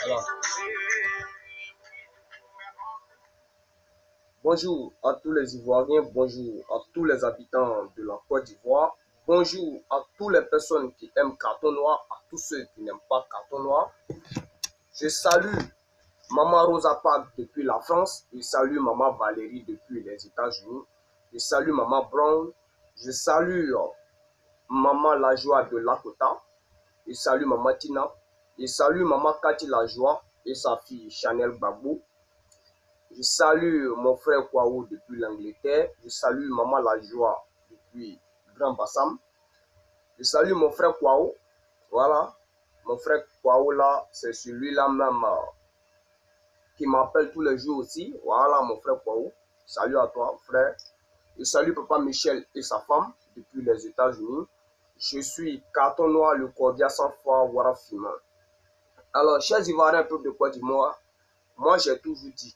Alors, bonjour à tous les Ivoiriens, bonjour à tous les habitants de la Côte d'Ivoire, bonjour à toutes les personnes qui aiment Carton Noir, à tous ceux qui n'aiment pas Carton Noir. Je salue Maman Rosa Parks depuis la France, je salue Maman Valérie depuis les États-Unis, je salue Maman Brown, je salue Maman Lajoie de Lakota, je salue Maman Tina, je salue Maman Cathy Lajoie et sa fille Chanel Babou. Je salue mon frère Kwaou depuis l'Angleterre. Je salue Maman Lajoie depuis Grand Bassam. Je salue mon frère Kwaou. Voilà. Mon frère Kwaou là, c'est celui-là même qui m'appelle tous les jours aussi. Voilà mon frère Kwaou. Salut à toi frère. Je salue Papa Michel et sa femme depuis les États-Unis. Je suis Carton Noir, le cordial sans foi, Warafima. Alors, chers Ivoiriens, peuple de Côte d'Ivoire, moi j'ai toujours dit,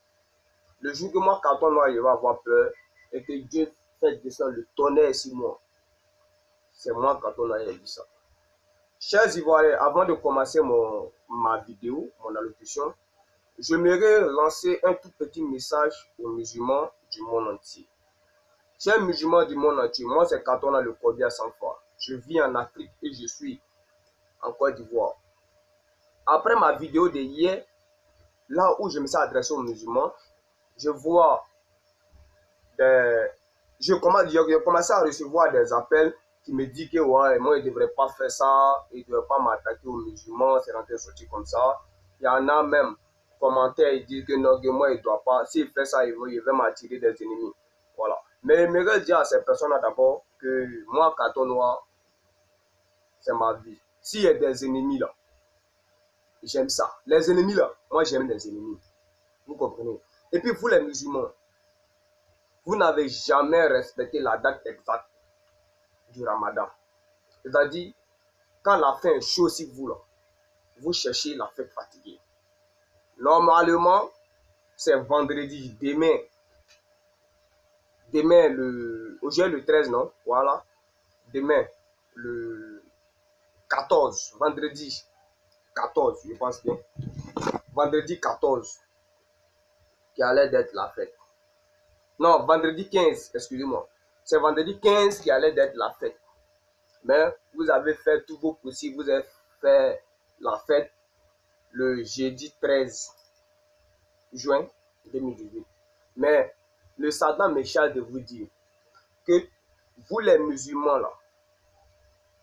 le jour que moi, Carton Noir, il va avoir peur et que Dieu fait descendre le tonnerre sur moi, c'est moi, Carton Noir, qui ai dit ça. Chers Ivoiriens, avant de commencer ma vidéo, mon allocution, j'aimerais lancer un tout petit message aux musulmans du monde entier. Chers musulmans du monde entier, moi, c'est Carton Noir, le cordial sans foi. Je vis en Afrique et je suis en Côte d'Ivoire. Après ma vidéo de hier, là où je me suis adressé aux musulmans, je vois j'ai commencé à recevoir des appels qui me disent que ouais, moi, il ne devrait pas faire ça, il ne devrait pas m'attaquer aux musulmans, c'est rentré sorti comme ça. Il y en a même commentaires, ils disent que non, que moi, il ne doit pas, s'il fait ça, il va m'attirer des ennemis. Voilà. Mais j'aimerais dire à ces personnes-là d'abord que moi, Carton Noir, c'est ma vie. S'il y a des ennemis là, j'aime ça. Les ennemis là, moi, j'aime les ennemis. Vous comprenez? Et puis, vous les musulmans, vous n'avez jamais respecté la date exacte du Ramadan. C'est-à-dire, quand la faim est chaude sur vous, là, vous cherchez la fête fatiguée. Normalement, c'est vendredi, demain, aujourd'hui le 13, non? Voilà. Demain, le 14, vendredi 14, je pense bien. Vendredi 14, qui allait d'être la fête. Non, vendredi 15, excusez-moi. C'est vendredi 15 qui allait d'être la fête. Mais vous avez fait tout vos possibles, vous avez fait la fête le jeudi 13 juin 2018. Mais le Satan me charge de vous dire que vous les musulmans là,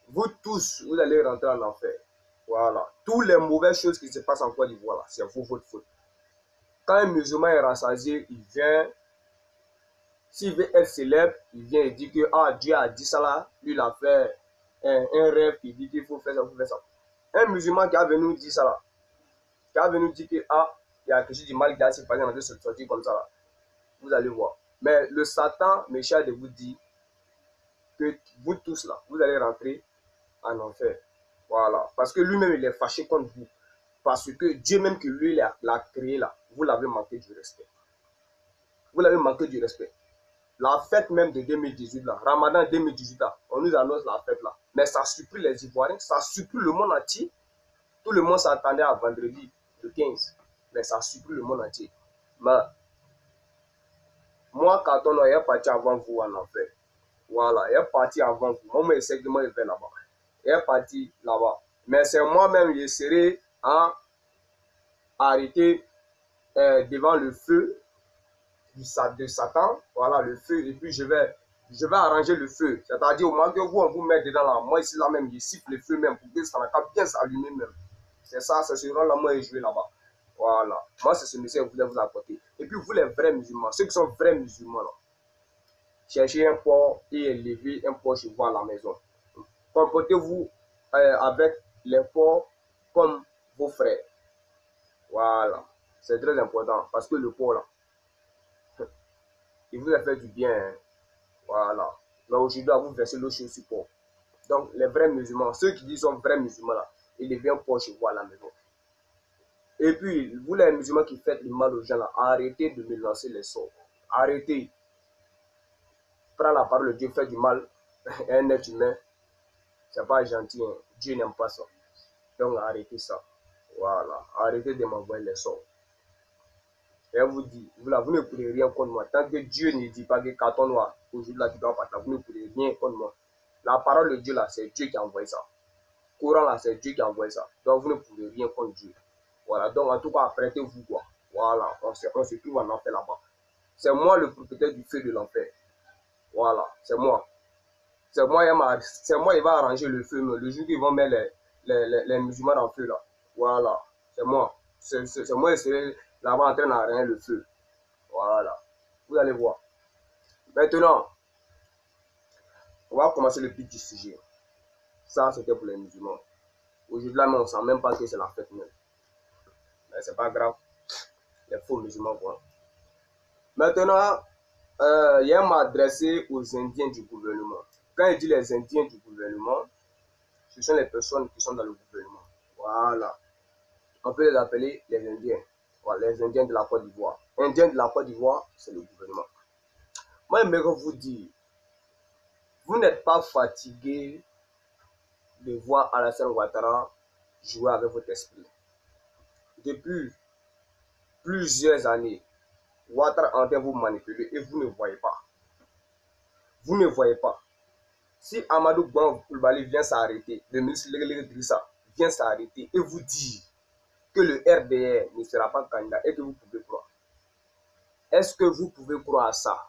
vous tous, vous allez rentrer en enfer. Voilà. Toutes les mauvaises choses qui se passent en Côte d'Ivoire là, c'est votre faute. Quand un musulman est rassasié, il vient, s'il veut être célèbre, il vient et dit que ah, Dieu a dit ça là, lui il a fait un rêve qui dit qu'il faut faire ça, il faut faire ça. Un musulman qui a venu dire ça là, qui a venu dire que ah, il y a quelque chose de mal qui a se passé dans cette sortie comme ça là. Vous allez voir. Mais le Satan me charge de vous dire que vous tous là, vous allez rentrer en enfer. Voilà. Parce que lui-même, il est fâché contre vous. Parce que Dieu même que lui l'a créé là, vous l'avez manqué du respect. Vous l'avez manqué du respect. La fête même de 2018 là, Ramadan 2018 là, on nous annonce la fête là. Mais ça surprit les Ivoiriens, ça surprit le monde entier. Tout le monde s'attendait à vendredi, le 15. Mais ça surprit le monde entier. Mais moi, Carton Noir, il est parti avant vous en enfer. Voilà, il est parti avant vous. Moi, exactement, il fait là-bas. Il est parti là-bas. Mais c'est moi-même, je serai arrêté devant le feu de Satan. Voilà, le feu. Et puis, je vais je vais arranger le feu. C'est-à-dire, au moment que vous, on vous met dedans là, moi ici là même, je siffle le feu même pour que ça n'a qu'à bien s'allumer même. C'est ça, c'est ce rôle-là, moi, je joué là-bas. Voilà. Moi, c'est ce monsieur que je voulais vous apporter. Et puis, vous, les vrais musulmans, ceux qui sont vrais musulmans, là, cherchez un porc et élevez un porc chez vous à la maison. Comportez-vous avec les porcs comme vos frères. Voilà. C'est très important parce que le porc, là, il vous a fait du bien. Hein. Voilà. Mais aujourd'hui, vous versez l'eau chez ce porc. Donc, les vrais musulmans, ceux qui disent sont vrais musulmans, là, ils deviennent porc chez vous à la maison. Et puis, vous les musulmans qui faites du mal aux gens, là, arrêtez de me lancer les sorts. Arrêtez. Prends la parole de Dieu, fait du mal à un être humain. C'est pas gentil. Hein. Dieu n'aime pas ça. Donc, arrêtez ça. Voilà. Arrêtez de m'envoyer les sorts. Et on vous dit, vous ne pourrez rien contre moi. Tant que Dieu ne dit pas que carton noir, aujourd'hui là, tu dois partir, vous ne pourrez rien contre moi. La parole de Dieu là, c'est Dieu qui a envoyé ça. Courant là, c'est Dieu qui a envoyé ça. Donc, vous ne pourrez rien contre Dieu. Voilà. Donc, en tout cas, apprêtez-vous quoi. Voilà. On se trouve en enfer là-bas. C'est moi le propriétaire du feu de l'enfer. Voilà. C'est moi. C'est moi, il va arranger le feu. Le jour qu'ils vont mettre les musulmans dans le feu là. Voilà. C'est moi. C'est moi qui serai là-bas en train d'arranger le feu. Voilà. Vous allez voir. Maintenant, on va commencer le but du sujet. Ça, c'était pour les musulmans. Aujourd'hui, là, on ne sent même pas que c'est la fête même. Mais c'est pas grave. Les faux musulmans, quoi. Maintenant, il m'a adressé aux Indiens du gouvernement. Quand il dit les Indiens du gouvernement, ce sont les personnes qui sont dans le gouvernement. Voilà. On peut les appeler les Indiens. Voilà, les Indiens de la Côte d'Ivoire. Indiens de la Côte d'Ivoire, c'est le gouvernement. Moi, j'aimerais vous dire, vous n'êtes pas fatigué de voir Alassane Ouattara jouer avec votre esprit. Depuis plusieurs années, Ouattara est en train de vous manipuler et vous ne voyez pas. Vous ne voyez pas. Si Amadou Koulibaly vient s'arrêter, le ministre Légué Drissa vient s'arrêter et vous dit que le RDR ne sera pas candidat et que vous pouvez croire. Est-ce que vous pouvez croire à ça?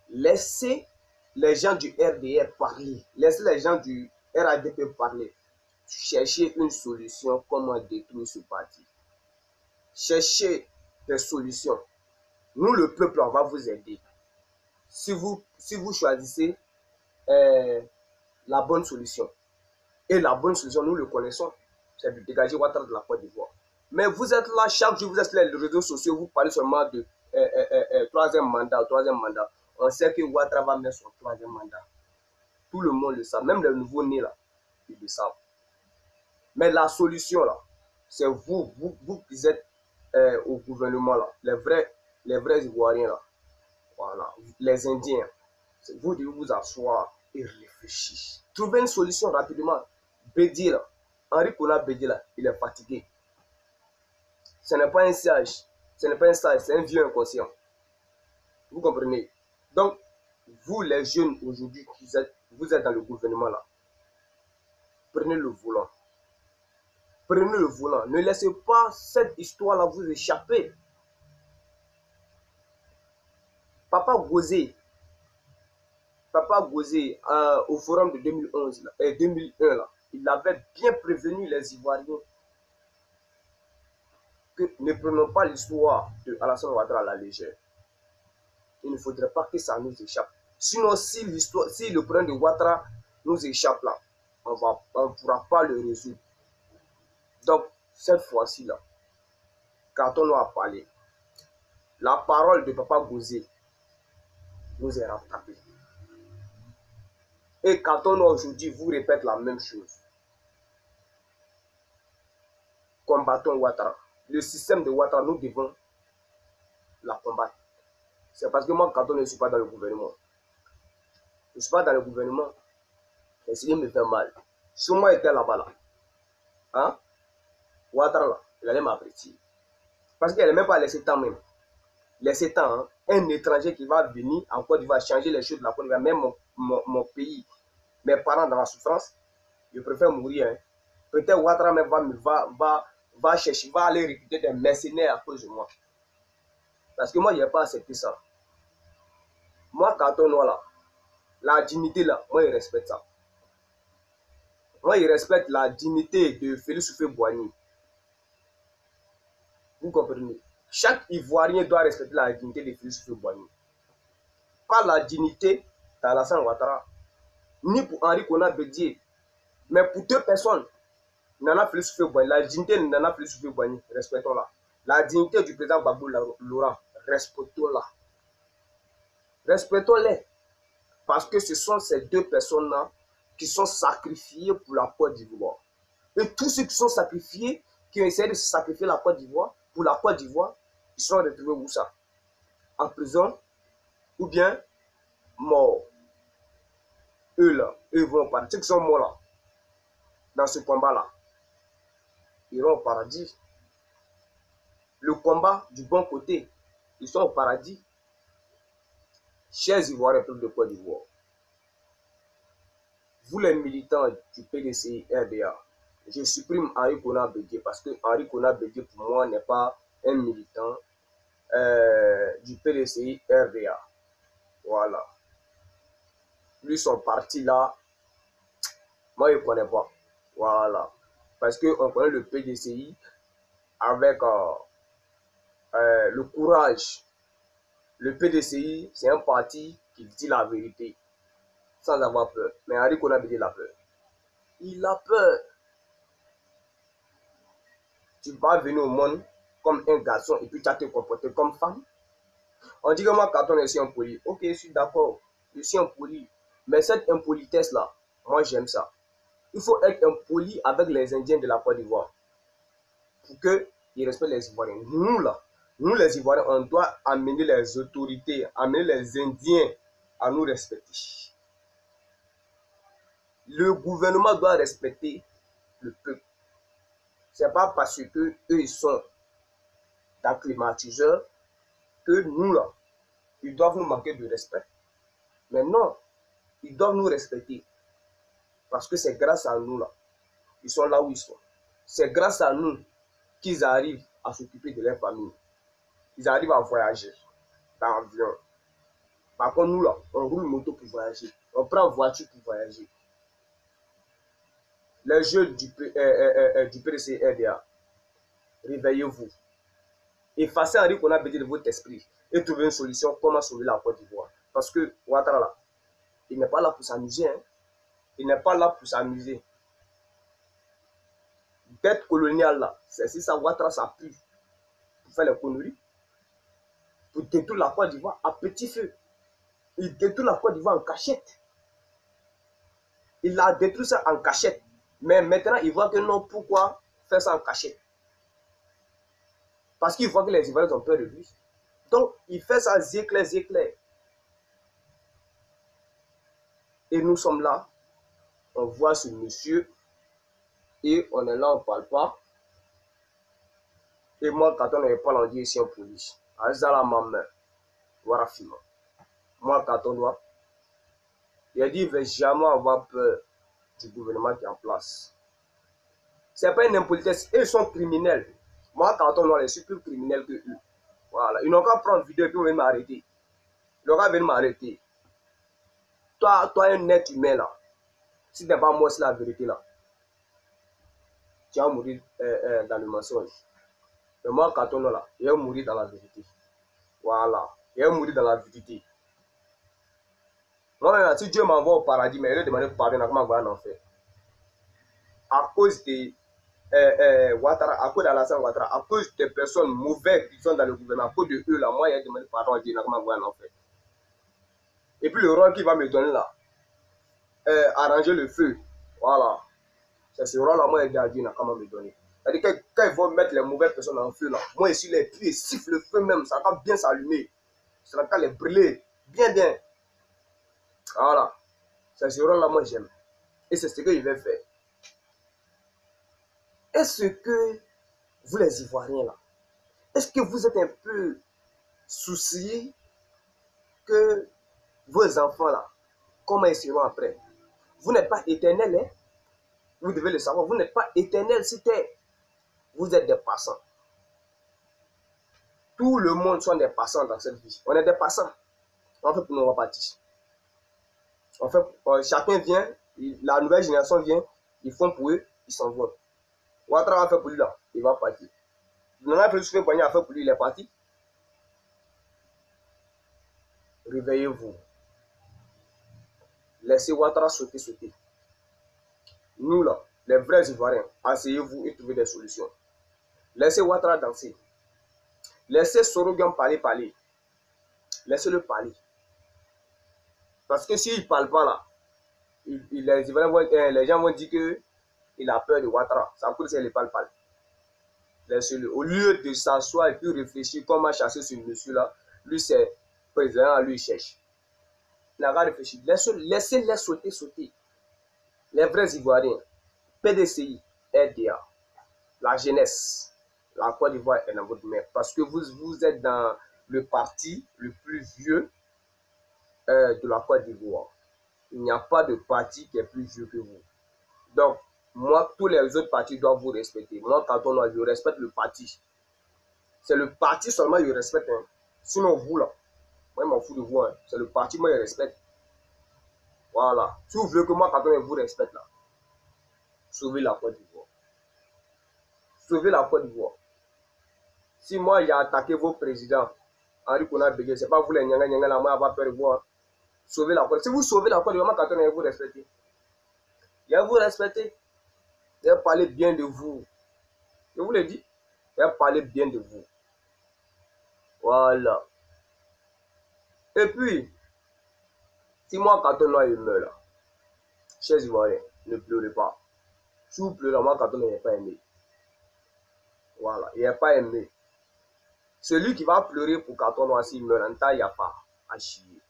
Laissez les gens du RDR parler. Laissez les gens du RADP parler. Cherchez une solution, comment détruire ce parti. Cherchez des solutions. Nous, le peuple, on va vous aider. Si vous choisissez la bonne solution. Et la bonne solution, nous le connaissons. C'est de dégager Ouattara de la Côte d'Ivoire. Mais vous êtes là, chaque jour, vous êtes sur les réseaux sociaux, vous parlez seulement de troisième mandat. On sait que Ouattara va mettre son troisième mandat. Tout le monde le sait, même les nouveaux-nés là, ils le savent. Mais la solution là, c'est vous qui êtes au gouvernement là, les vrais Ivoiriens là, voilà, les Indiens. Vous devez vous asseoir et réfléchir. Trouvez une solution rapidement. Bédi là, Henri Konan Bédi là, il est fatigué. Ce n'est pas un sage, c'est un vieux inconscient. Vous comprenez? Donc, vous les jeunes aujourd'hui, vous êtes dans le gouvernement là, prenez le volant. Prenez le volant. Ne laissez pas cette histoire-là vous échapper. Papa Gozé, au forum de 2011 là, et 2001, là, il avait bien prévenu les Ivoiriens que ne prenons pas l'histoire de Alassane Ouattara à la légère. Il ne faudrait pas que ça nous échappe. Sinon, si le problème de Ouattara nous échappe là, on ne pourra pas le résoudre. Donc, cette fois-ci là, quand on a parlé, la parole de Papa Gozé nous est rattrapée. Et quand on aujourd'hui vous répète la même chose, combattons Ouattara. Le système de Ouattara, nous devons la combattre. C'est parce que moi, quand on ne suis pas dans le gouvernement, je ne suis pas dans le gouvernement, et s'il me fait mal. Si moi j'étais là-bas, là, hein, Ouattara, là, il allait m'apprécier. Parce qu'il n'allait même pas laisser temps même. Laisser temps, hein, un étranger qui va venir en Côte d'Ivoire changer les choses de la Côte d'Ivoire, même mon pays, mes parents dans la souffrance, je préfère mourir. Hein. Peut-être Ouattara même va chercher, va aller recruter des mercenaires à cause de moi. Parce que moi, je n'ai pas accepté ça. Moi, carton noir là, la dignité là, moi, je respecte ça. Moi, je respecte la dignité de Félix Houphouët-Boigny. Vous comprenez? Chaque Ivoirien doit respecter la dignité de Félix Houphouët-Boigny. Pas la dignité d'Alassane Ouattara, ni pour Henri Konan Bédié, mais pour deux personnes. Nana Félix Houphouët-Boigny, la dignité de Nana Félix Houphouët-Boigny, respectons-la. La dignité du président Gbagbo Laurent, respectons-la. Respectons-les. Parce que ce sont ces deux personnes-là qui sont sacrifiées pour la Côte d'Ivoire. Et tous ceux qui sont sacrifiés, qui ont essayé de sacrifier la Côte d'Ivoire, pour la Côte d'Ivoire, ils sont retrouvés où ça? En prison ou bien morts. Eux là, eux vont au paradis. Ceux qui sont morts là, dans ce combat-là, ils iront au paradis. Le combat du bon côté, ils sont au paradis. Chers Ivoiriens, peuple de Côte d'Ivoire, vous les militants du PDCI RDA, je supprime Henri Konan Bédié parce que Henri Konan Bédié pour moi n'est pas un militant du PDCI RDA. Voilà. Lui, son parti là, moi je ne connais pas. Voilà. Parce qu'on connaît le PDCI avec le courage. Le PDCI, c'est un parti qui dit la vérité sans avoir peur. Mais Henri Konan Bédié a peur. Il a peur. Tu vas venir au monde comme un garçon et puis tu vas te comporter comme femme. On dit que moi, quand je suis impoli, ok, je suis d'accord, je suis impoli. Mais cette impolitesse-là, moi j'aime ça. Il faut être impoli avec les Indiens de la Côte d'Ivoire pour qu'ils respectent les Ivoiriens. Nous, là, nous les Ivoiriens, on doit amener les autorités, amener les Indiens à nous respecter. Le gouvernement doit respecter le peuple. Ce n'est pas parce que eux ils sont des climatiseurs que nous, là, ils doivent nous manquer de respect. Mais non, ils doivent nous respecter. Parce que c'est grâce à nous, là. Ils sont là où ils sont. C'est grâce à nous qu'ils arrivent à s'occuper de leur famille. Ils arrivent à voyager dans l'avion. Par contre, nous, là, on roule moto pour voyager. On prend voiture pour voyager. Les jeunes du PDCRDA, réveillez-vous. Effacez Henri Konan Bédié de votre esprit et trouvez une solution comment sauver la Côte d'Ivoire. Parce que Ouattara, là, il n'est pas là pour s'amuser. Hein. Il n'est pas là pour s'amuser. Dette coloniale, là, c'est si ça, Ouattara, ça pue pour faire les conneries. Pour détruire la Côte d'Ivoire à petit feu. Il détruit la Côte d'Ivoire en cachette. Il a détruit ça en cachette. Mais maintenant, il voit que non, pourquoi faire ça en cachette? Parce qu'il voit que les Ivoiriens ont peur de lui. Donc, il fait ça zéclair. Et nous sommes là, on voit ce monsieur, et on est là, on ne parle pas. Et moi, quand on n'est pas, on dit ici en police. Azala ma main, voilà fima. Moi, quand on doit, il a dit, il ne va jamais avoir peur du gouvernement qui est en place. Ce n'est pas une impolitesse, ils sont criminels. Moi, quand on doit, je suis plus criminel que eux. Voilà, ils n'ont qu'à prendre vidéo et puis venir m'arrêter. Ils n'ont qu'à venir m'arrêter. Toi, un être humain là, si tu n'es pas moi, c'est la vérité là. Tu vas mourir dans le mensonge. Mais moi, quand on est là, il va mourir dans la vérité. Voilà, il va mourir dans la vérité. Moi, si Dieu m'envoie au paradis, mais il va demander pardon, comment on va en enfer. À cause de Ouattara, à cause d'Alassane Ouattara, à cause des personnes mauvaises qui sont dans le gouvernement, à cause de eux là, moi, il va demander pardon à Dieu, comment on va en enfer. Et puis le rôle qu'il va me donner là, arranger le feu. Voilà. C'est ce rôle-là, moi, il a dit, comment me donner. C'est-à-dire que quand ils vont mettre les mauvaises personnes en feu, là, moi, ici, les pieds siffle le feu même, ça va bien s'allumer. Ça va les brûler. Bien. Voilà. C'est ce rôle-là, moi, j'aime. Et c'est ce qu'il va faire. Est-ce que vous, les Ivoiriens, là, est-ce que vous êtes un peu souciés que vos enfants, là, comment ils seront après? Vous n'êtes pas éternel, hein? Vous devez le savoir. Vous n'êtes pas éternel sur terre. Vous êtes des passants. Tout le monde sont des passants dans cette vie. On est des passants. On fait pour nos partis. En fait, chacun vient, la nouvelle génération vient, ils font pour eux, ils s'en vont. Ouattara a fait pour lui là, il va partir. Nana Félix Houphouët-Boigny a fait pour lui, il est parti. Réveillez-vous. Laissez Ouattara sauter. Nous là, les vrais Ivoiriens, asseyez-vous et trouvez des solutions. Laissez Ouattara danser. Laissez Sorogan parler. Laissez-le parler. Parce que s'il ne parle pas là, les gens vont dire qu'il a peur de Ouattara. Ça coûte si il ne parle pas. Laissez-le. Au lieu de s'asseoir et puis réfléchir comment chasser ce monsieur-là, lui c'est président, lui il cherche. Il n'a pas réfléchi. Laissez-les sauter. Les vrais Ivoiriens, PDCI, RDA, la jeunesse, la Côte d'Ivoire est dans votre main. Parce que vous êtes dans le parti le plus vieux de la Côte d'Ivoire. Il n'y a pas de parti qui est plus vieux que vous. Donc, moi, tous les autres partis doivent vous respecter. Moi, quand je respecte le parti. C'est le parti seulement que je respecte. Hein. Sinon, vous, là, moi, je m'en fous de vous. Hein. C'est le parti, moi, je respecte. Voilà. Si vous voulez que moi, quand je vous respecte, là, sauvez la Côte d'Ivoire. Sauvez la Côte d'Ivoire. Si moi, j'ai attaqué vos présidents, Henri Konan Bégué, c'est pas vous les Nyanga, là, moi, avoir peur de vous. Hein. Sauvez la Côte. Si vous sauvez la Côte d'Ivoire, moi, quand on vous respecter. Il vous respecter. Il va parler bien de vous. Je vous l'ai dit. Il va parler bien de vous. Voilà. Et puis, si moi, quand on a meurt là, chers Ivoiriens, ne pleurez pas. Si vous pleurez, moi, quand on n'est pas aimé. Voilà, il n'est pas aimé. Celui qui va pleurer pour Canton Noir s'il meurt en temps, il n'y a pas à chier.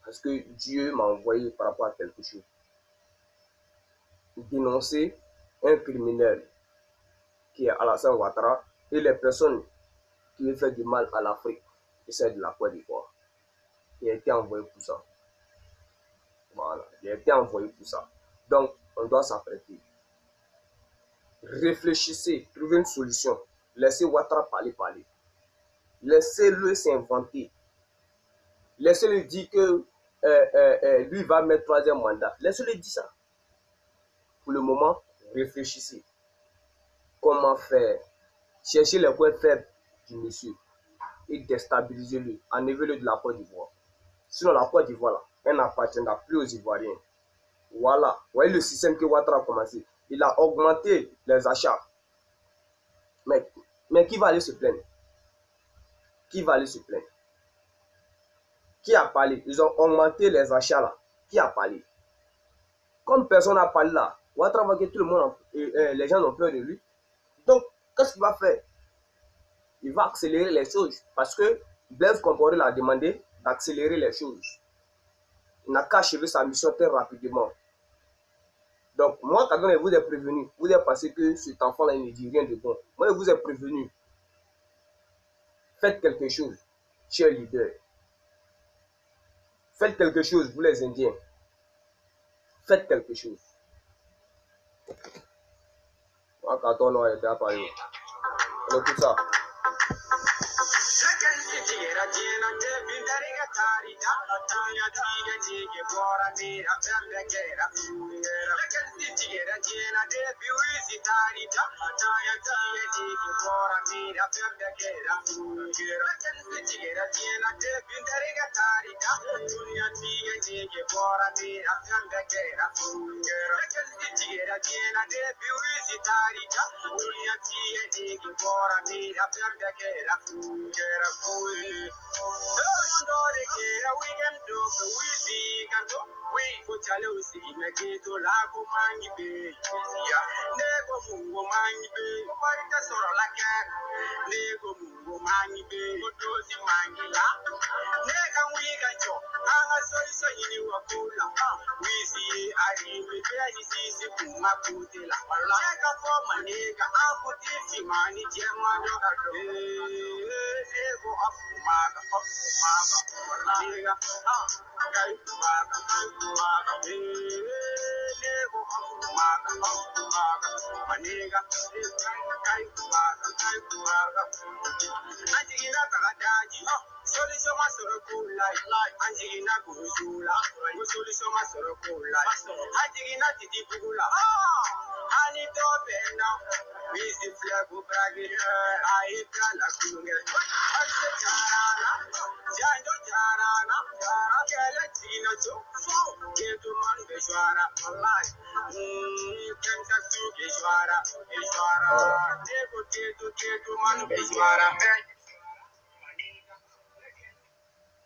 Parce que Dieu m'a envoyé par rapport à quelque chose. Dénoncer un criminel qui est Alassane Ouattara et les personnes qui veulent faire du mal à l'Afrique et celle de la Côte d'Ivoire. Il a été envoyé pour ça. Voilà, il a été envoyé pour ça. Donc, on doit s'apprêter. Réfléchissez, trouvez une solution. Laissez Ouattara parler. Laissez-le s'inventer. Laissez-le dire que lui va mettre 3e mandat. Laissez-le dire ça. Pour le moment, réfléchissez. Comment faire? Cherchez les points faibles du monsieur et déstabilisez-le. Enlevez-le de la Côte d'Ivoire. Sinon, la Côte d'Ivoire, là, elle n'appartiendra plus aux Ivoiriens. Voilà. Vous voyez le système que Ouattara a commencé. Il a augmenté les achats. Mais qui va aller se plaindre? Qui va aller se plaindre? Qui a parlé? Ils ont augmenté les achats là. Qui a parlé? Comme personne n'a parlé là, Ouattara va que tout le monde, les gens ont peur de lui. Donc, qu'est-ce qu'il va faire? Il va accélérer les choses. Parce que Blaise Compaoré l'a demandé d'accélérer les choses. Il n'a qu'à achever sa mission très rapidement. Donc, moi, quand je vous ai prévenu, vous avez pensé que cet enfant-là ne dit rien de bon. Moi, je vous ai prévenu. Faites quelque chose, chers leaders. Faites quelque chose, vous les Indiens. Faites quelque chose. Moi, quand on a été à Paris, on écoute ça.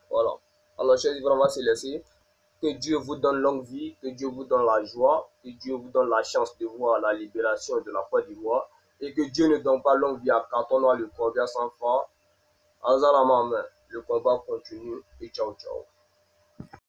Voilà. Alors, chers frères, on va se laisser. Que Dieu vous donne longue vie, que Dieu vous donne la joie, que Dieu vous donne la chance de voir la libération de la Côte d'Ivoire et que Dieu ne donne pas longue vie à Carton Noir, le combat sans fin. En main, le combat continue et ciao ciao.